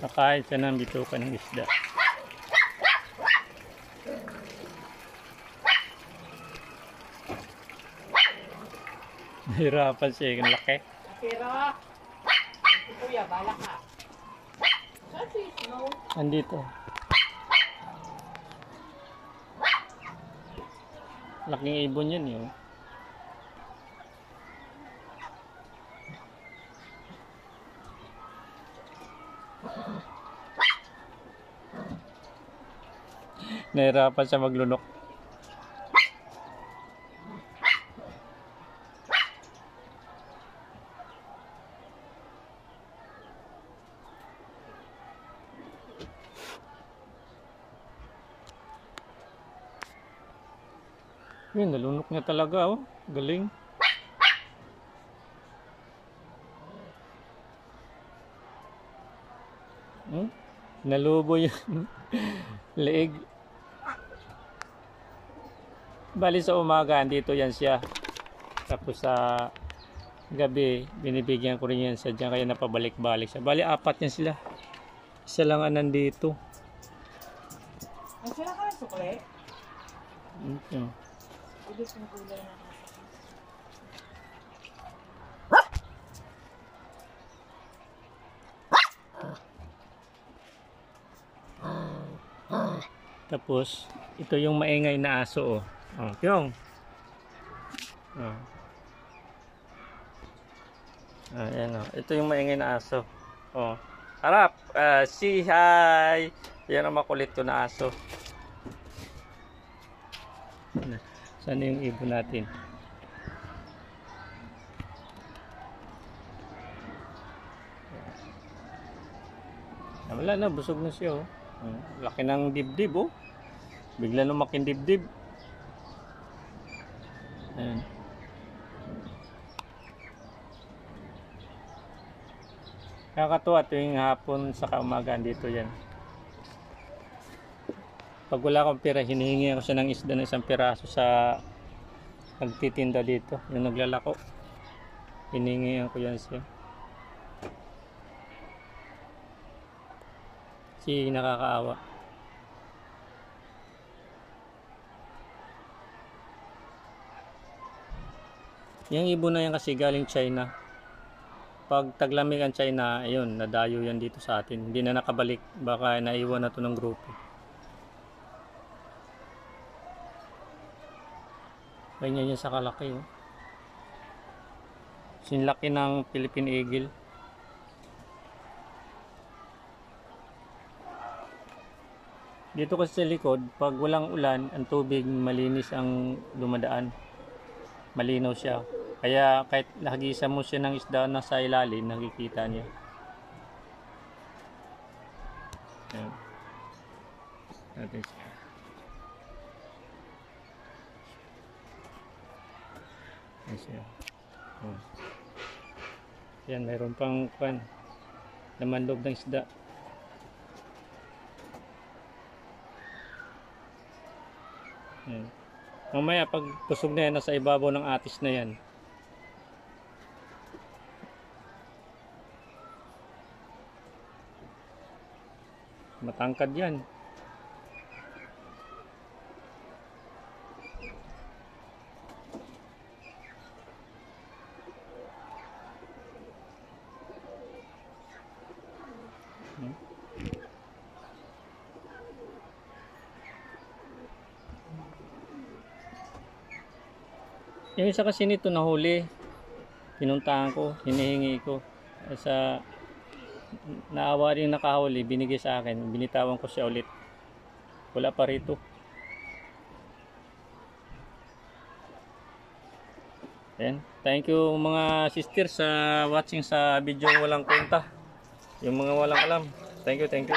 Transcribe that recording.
Nakain siya ng bituka ng isda. Nahirapan siya, ang laki. Pero, si Kuya, bala ka. Saan si Snow? Andito. Laking ibon yan yun. Nahirapan siya maglunok. Yun, nalunok niya talaga, oh. Galing. Nalubo yung leeg. Bali sa umaga, andito yan siya. Tapos sa gabi, binibigyan ko rin yan sa dyan. Kaya napabalik-balik siya. Bali, 4 yan sila. Isa lang ang nandito. Ang sila ka ng sukle? Okay. Ibig ng kulay na nasa. Tapos, ito yung maingay na aso, oh. Oh, Pyong. Oh. Ayan, oh. Ito yung maingay na aso. Oh. Harap, say hi. Yan ang makulit ko na aso. Saan yung ibon natin? Wala na, busog na siya, oh. Laki ng dibdib, oh. Bigla lumaking dibdib. Ayan. Nakakatuwa tuwing hapon sa umaga dito yan. Pag wala akong pera, hinihingi ako siya ng isda ng 1 piraso sa nagtitinda dito, yung naglalako. Hinihingi ko yan siya. Si nakakaawa. Yung ibon na yan kasi galing China. Pag taglamig ang China, ayun, nadayo yan dito sa atin. Hindi na nakabalik. Baka naiwan na to ng grupo. Ganyan yan sa kalaki, oh. Sinlaki ng Philippine Eagle. Dito kasi sa likod, pag walang ulan, ang tubig malinis ang dumadaan. Malinaw siya. Kaya kahit nakagisa mo siya ng isda na sa ilalim, nakikita niya. Ayan. Natin siya. Ayan siya. Oh. Ayan, mayroon pang laman loob ng isda. Ayan. Mamaya pag busog na yan, nasa ibabaw ng atis na yan. Matangkad yan. Yung isa kasi nito nahuli, pinuntahan ko, hinihingi ko. Sa naawa rin nakahuli, binigay sa akin, binitawan ko siya ulit. Wala pa rito. Ayan. Thank you mga sister sa watching sa video walang kwenta. Yung mga walang alam. Thank you, thank you.